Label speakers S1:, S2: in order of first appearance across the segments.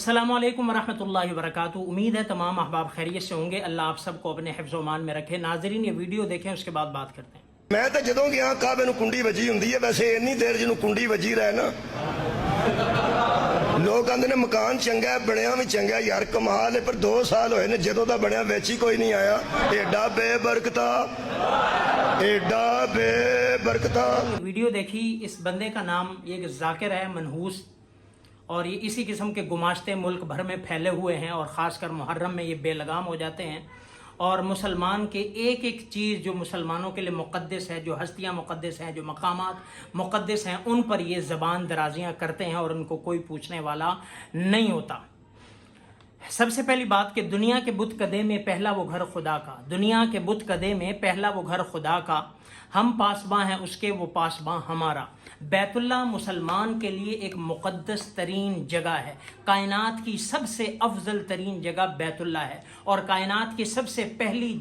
S1: अस्सलामु अलैकुम वरहमतुल्लाहि वबरकातुहू। उम्मीद है तमाम अहबाब खैरियत से होंगे। अल्लाह आप सबको अपने हिफ्ज़ व अमान में रखे। नाज़रीन, ये वीडियो देखें, उसके बाद बात करते हैं।
S2: मैं तो जदों गया काबे नूं कुंडी वजी हुंदी है। वैसे इन्नी देर जिन्हों कुंडी वजी रहे ना, लोग आंदे ने मकान चंगा है, बनया भी चंगा है, यार कमाल है, पर 2 साल होए ने जदों दा बनया विच ही कोई नहीं आया। एडा बेबरकता, एडा बेबरकता।
S1: वीडियो देखी, इस बंदे का नाम ये जाकिर है मनहूस, और ये इसी किस्म के गुमाश्ते मुल्क भर में फैले हुए हैं, और ख़ासकर मुहर्रम में ये बेलगाम हो जाते हैं। और मुसलमान के एक एक चीज़ जो मुसलमानों के लिए मुक़द्दस है, जो हस्तियाँ मुक़द्दस हैं, जो मकामात मुक़द्दस हैं, उन पर ये ज़बान दराजियाँ करते हैं और उनको कोई पूछने वाला नहीं होता। सबसे पहली बात कि दुनिया के बुत कदे में पहला वो घर खुदा का, दुनिया के बुत कदे में पहला वो घर खुदा का, हम पासबां हैं उसके, वो पासबां हमारा। बैतुल्लाह मुसलमान के लिए एक मुक़द्दस तरीन जगह है। कायनात की सबसे अफजल तरीन जगह बैतुल्लाह है, और कायनात की सबसे पहली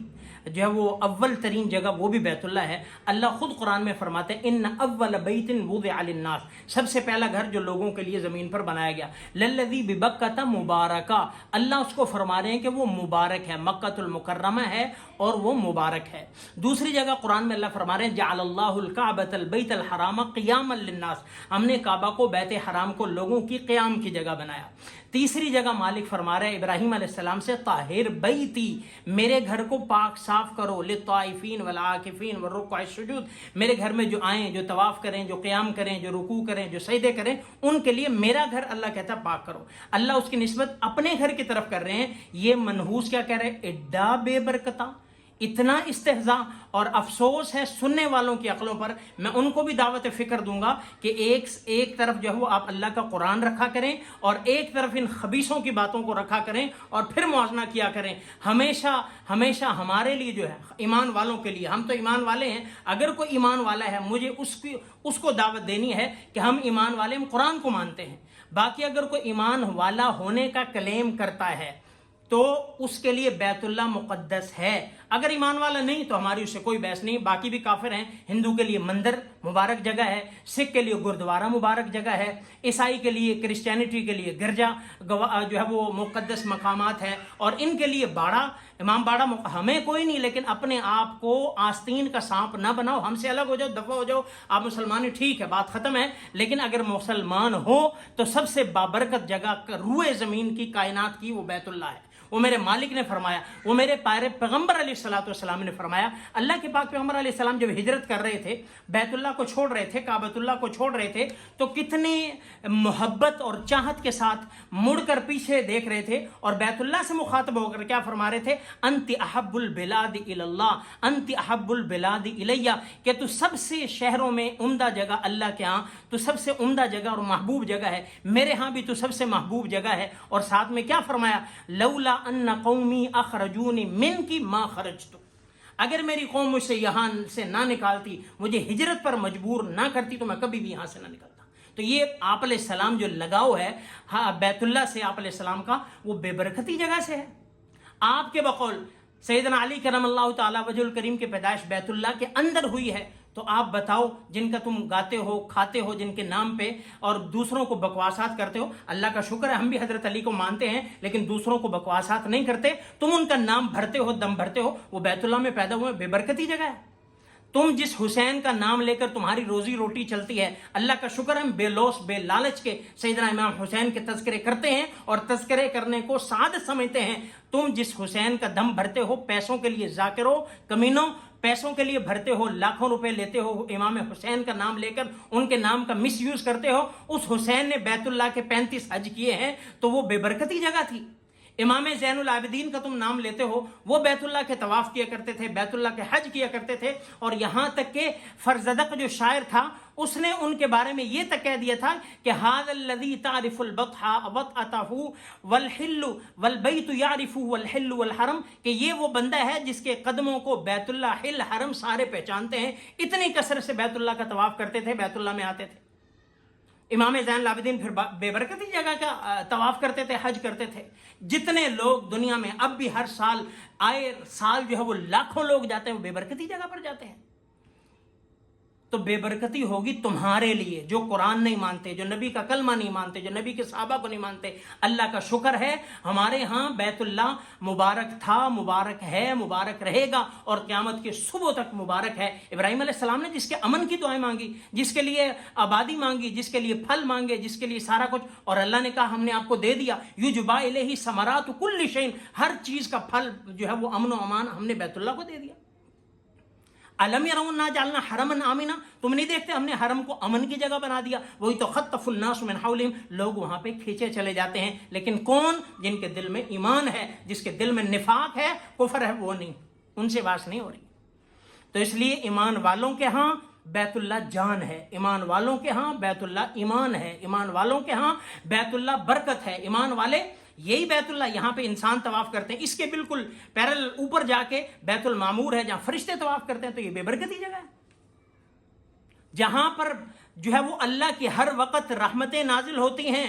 S1: जो है वो अव्वल तरीन जगह वो भी बैतुल्लाह है। अल्लाह खुद कुरान में फरमाते हैं, इन्न अव्वल बैतिन वुदिअ लिन्नास, सबसे पहला घर जो लोगों के लिए ज़मीन पर बनाया गया, लल्लज़ी बिबक्कता मुबारका, अल्लाह उसको फरमा रहे हैं कि वो मुबारक है, मक्कतुल मुकर्रमा है और वो मुबारक है। दूसरी जगह कुरान में अल्लाह फरमा रहे हैं, जअलल्लाहुल काबतल बैतल हराम क़ियामन लिन्नास, हमने काबा को, बैत हराम को लोगों की क़याम की जगह बनाया। तीसरी जगह मालिक फरमा रहे हैं इब्राहीम अलैहिस्सलाम से, ताहिर बैती, मेरे घर को पाक साफ करो, लित्ताइफीन वल आकिफीन व रुक्अ सुजूद, मेरे घर में जो आएँ, जो तवाफ़ करें, जो क़याम करें, जो रुकू करें, जो सजदे करें, उनके लिए मेरा घर अल्लाह कहता है पाक करो। अल्लाह उसकी निस्बत अपने घर की तरफ कर रहे हैं। ये मनहूस क्या कह रहे हैं, एड्डा बेबरकता, इतना इस्तेहज़ा और अफसोस है सुनने वालों की अक्लों पर। मैं उनको भी दावत फ़िक्र दूंगा कि एक तरफ जो है वो आप अल्लाह का कुरान रखा करें, और एक तरफ इन खबीसों की बातों को रखा करें, और फिर मुआवजना किया करें। हमेशा हमेशा हमारे लिए जो है, ईमान वालों के लिए, हम तो ईमान वाले हैं, अगर कोई ईमान वाला है मुझे उसको दावत देनी है कि हम ईमान वाले, हम कुरान को मानते हैं। बाकी अगर कोई ईमान वाला होने का क्लेम करता है तो उसके लिए बैतुल्लाह मुक़द्दस है। अगर ईमान वाला नहीं तो हमारी उससे कोई बहस नहीं। बाकी भी काफिर हैं। हिंदू के लिए मंदिर मुबारक जगह है, सिख के लिए गुरुद्वारा मुबारक जगह है, ईसाई के लिए, क्रिश्चियनिटी के लिए गिरजा जो है वो मुक़द्दस मकामात है, और इनके लिए बाड़ा, इमाम बाड़ा। हमें कोई नहीं, लेकिन अपने आप को आस्तीन का सांप ना बनाओ, हमसे अलग हो जाओ, दफा हो जाओ। आप मुसलमान, ठीक है, बात खत्म है। लेकिन अगर मुसलमान हो तो सबसे बाबरकत जगह रूए ज़मीन की, कायनात की, वो बैतुल्लाह है। वो मेरे मालिक ने फरमाया, वो मेरे प्यारे पैगंबर अलैहिस्सलातु वस्सलाम ने फरमाया। अल्लाह के पाक पैगंबर अलैहिस्सलाम जब हिजरत कर रहे थे, बैतुल्लाह को छोड़ रहे थे, काबतुल्लाह को छोड़ रहे थे, तो कितनी मोहब्बत और चाहत के साथ मुड़कर पीछे देख रहे थे, और बैतुल्लाह से मुखातब होकर क्या फरमा रहे थे, अंति अहब्बुल बिलादि इलल्लाह, अंति अहब्बुल बिलादि इलैया, कि तू सबसे शहरों में उम्दा जगह, अल्लाह के यहाँ तू सबसे उम्दा जगह और महबूब जगह है, मेरे यहाँ भी तू सबसे महबूब जगह है। और साथ में क्या फरमाया, लौला अन्ना कौमी अखरजूनी मिन की माँ खरजतु, अगर मेरी कौम मुझसे यहाँ से ना निकालती, मुझे हिजरत पर मजबूर ना करती, तो मैं कभी भी यहाँ से ना निकलता। तो ये आप अलैहिस्सलाम जो लगाव है हाँ बैतुल्लाह से, आप अलैहिस्सलाम का, वो बेबरकती जगह से है। आपके बकौल सैयदना अली करमल्लाहु ताला वजहुल करीम की पैदाइश बैतुल्लाह के अंदर हुई है। तो आप बताओ, जिनका तुम गाते हो, खाते हो, जिनके नाम पे, और दूसरों को बकवासात करते हो, अल्लाह का शुक्र है हम भी हजरत अली को मानते हैं, लेकिन दूसरों को बकवासात नहीं करते। तुम उनका नाम भरते हो, दम भरते हो, वो बैतुल्लाह में पैदा हुए, बेबरकती जगह है। तुम जिस हुसैन का नाम लेकर तुम्हारी रोजी रोटी चलती है, अल्लाह का शुक्र है बेलौस बेलालच के सैयदना इमाम हुसैन के तज़किरे करते हैं, और तज़किरे करने को साद समझते हैं। तुम जिस हुसैन का दम भरते हो, पैसों के लिए जाकिरो कमीनों, पैसों के लिए भरते हो, लाखों रुपए लेते हो, इमाम हुसैन का नाम लेकर उनके नाम का मिस यूज करते हो। उस हुसैन ने बैतुल्लाह के 35 हज किए हैं, तो वो बेबरकती जगह थी। इमाम ज़ैनुल आबिदीन का तुम नाम लेते हो, वो बैतुल्लाह के तवाफ़ किया करते थे, बैतुल्लाह के हज किया करते थे, और यहाँ तक के फरजदक जो शायर था, उसने उनके बारे में ये तक कह दिया था कि हाज़ल्लज़ी तारिफुल बतहा वतअतहु वल हिल्लु वल बैतु यारिफु वल हिल्लु वल हरम, कि ये वो बंदा है जिसके कदमों को बैतुल्लाह, हिल, हरम सारे पहचानते हैं। इतनी कसरत से बैतुल्लाह का तवाफ़ करते थे, बैतुल्लाह में आते थे। इमाम ज़ैनुल आबिदीन फिर बेबरकती जगह का तवाफ़ करते थे, हज करते थे। जितने लोग दुनिया में अब भी हर साल जो है वो लाखों लोग जाते हैं, वो बेबरकती जगह पर जाते हैं। تو بے برکتی ہوگی تمہارے لیے جو قرآن نہیں مانتے، جو نبی کا کلمہ نہیں مانتے، جو نبی کے صحابہ کو نہیں مانتے۔ اللہ کا شکر ہے ہمارے ہاں بیت اللہ مبارک تھا، مبارک ہے، مبارک رہے گا، اور قیامت کے صبح تک مبارک ہے۔ ابراہیم علیہ السلام نے جس کے امن کی دعائیں مانگی، جس کے لیے آبادی مانگی، جس کے لیے پھل مانگے، جس کے لیے سارا کچھ، اور اللہ نے کہا ہم نے آپ کو دے دیا۔ یجبا الیہ ثمرات کل شیء، ہر چیز کا پھل جو ہے وہ امن و امان ہم نے بیت اللہ کو دے دیا۔ الم یرون انا جعلنا حرما آمنا، تم نہیں دیکھتے ہم نے حرم کو امن کی جگہ بنا دیا۔ وہی تو خطف الناس من حولہم، لوگ وہاں پہ کھینچے چلے جاتے ہیں، لیکن کون؟ جن کے دل میں ایمان ہے، جس کے دل میں نفاق ہے، کفر ہے، وہ نہیں، ان سے بات نہیں ہو رہی۔ تو اس لیے ایمان والوں کے ہاں بیت اللہ جان ہے، ایمان والوں کے ہاں بیت اللہ ایمان ہے، ایمان والوں کے ہاں بیت اللہ برکت ہے۔ ایمان والے یہی بیت اللہ یہاں پہ انسان طواف کرتے ہیں، اس کے بالکل پیرل اوپر جا کے بیت المعمور ہے جہاں فرشتے طواف کرتے ہیں، تو یہ بے برکتی جگہ ہے جہاں پر جو ہے وہ اللہ کی ہر وقت رحمتیں نازل ہوتی ہیں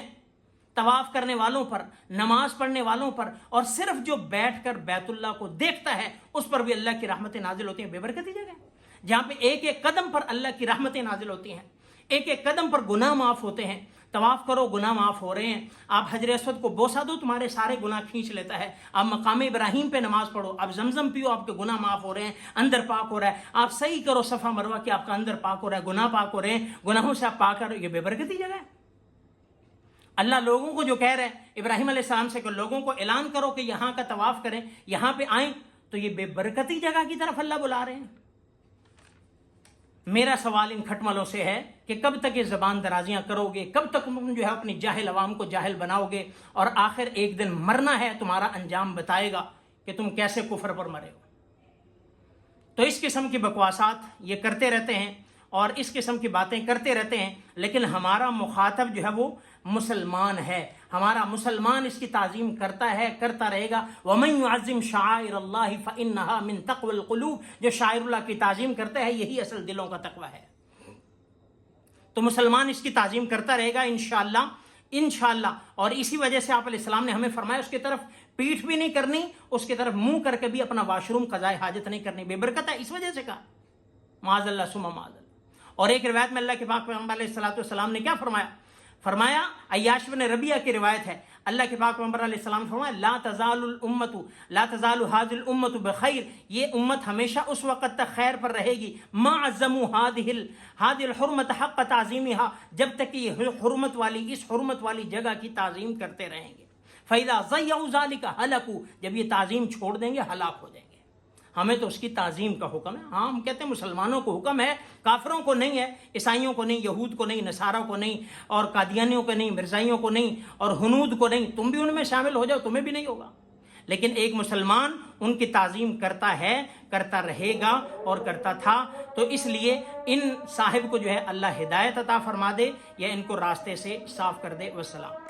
S1: طواف کرنے والوں پر، نماز پڑھنے والوں پر، اور صرف جو بیٹھ کر بیت اللہ کو دیکھتا ہے اس پر بھی اللہ کی رحمتیں نازل ہوتی ہیں۔ بے برکتی جگہ ہے جہاں پہ ایک ایک قدم پر اللہ کی رحمتیں نازل ہوتی ہیں، ایک ایک قدم پر گناہ معاف ہوتے ہیں۔ طواف کرو، گناہ معاف ہو رہے ہیں۔ آپ حجر اسود کو بوسہ دو، تمہارے سارے گناہ کھینچ لیتا ہے۔ آپ مقام ابراہیم پہ نماز پڑھو، آپ زمزم پیو، آپ کے گناہ معاف ہو رہے ہیں، اندر پاک ہو رہا ہے۔ آپ صحیح کرو صفا مروہ کہ آپ کا اندر پاک ہو رہا ہے، گناہ پاک ہو رہے ہیں، گناہوں سے آپ پاک کرو۔ یہ بے برکتی جگہ ہے۔ اللہ لوگوں کو جو کہہ رہے ہیں ابراہیم علیہ السلام سے کہ لوگوں کو اعلان کرو کہ یہاں کا طواف کریں، یہاں پہ آئیں، تو یہ بے برکتی جگہ کی طرف اللہ بلا رہے ہیں۔ میرا سوال ان کھٹملوں سے ہے کہ کب تک یہ زبان درازیاں کرو گے، کب تک تم جو ہے اپنی جاہل عوام کو جاہل بناؤ گے، اور آخر ایک دن مرنا ہے، تمہارا انجام بتائے گا کہ تم کیسے کفر پر مرے ہو۔ تو اس قسم کی بکواسات یہ کرتے رہتے ہیں اور اس قسم کی باتیں کرتے رہتے ہیں، لیکن ہمارا مخاطب جو ہے وہ مسلمان ہے، ہمارا مسلمان اس کی تعظیم کرتا ہے، کرتا رہے گا۔ وَمَن يُعَظِّمْ شَعَائِرَ اللَّهِ فَإِنَّهَا مِن تَقْوَى الْقُلُوبِ، جو شاعر اللہ کی تعظیم کرتا ہے یہی اصل دلوں کا تقوی ہے۔ تو مسلمان اس کی تعظیم کرتا رہے گا انشاءاللہ، اور اسی وجہ سے آپ علیہ السلام نے ہمیں فرمایا اس کی طرف پیٹھ بھی نہیں کرنی، اس کی طرف منہ کر کے بھی اپنا واش روم قضاء حاجت نہیں کرنی۔ بے برکت ہے، اس وجہ سے کہا معاذ اللہ ثم معاذ اللہ۔ اور ایک روایت میں اللہ کے پاک پیغمبر علیہ السلام نے کیا فرمایا عیاش بن ربیعہ کی روایت ہے، اللہ کے پاک پیغمبر علیہ السلام نے فرمایا لا تزال هذه الامه بخیر، یہ امت ہمیشہ اس وقت تک خیر پر رہے گی ما عظموا هذه الحرمه حق تعظیمها، جب تک یہ اس حرمت والی جگہ کی تعظیم کرتے رہیں گے۔ فاذا ضيعوا ذلك هلكوا، جب یہ تعظیم چھوڑ دیں گے ہلاک ہو جائیں گے۔ ہمیں تو اس کی تعظیم کا حکم ہے۔ ہاں ہم کہتے ہیں مسلمانوں کو حکم ہے، کافروں کو نہیں ہے، عیسائیوں کو نہیں، یہود کو نہیں، نصارہ کو نہیں، اور قادیانیوں کو نہیں، مرزائیوں کو نہیں، اور ہنود کو نہیں۔ تم بھی ان میں شامل ہو جاؤ، تمہیں بھی نہیں ہوگا، لیکن ایک مسلمان ان کی تعظیم کرتا ہے، کرتا رہے گا اور کرتا تھا۔ تو اس لیے ان صاحب کو جو ہے اللہ ہدایت عطا فرما دے یا ان کو راستے سے صاف کر دے۔ والسلام۔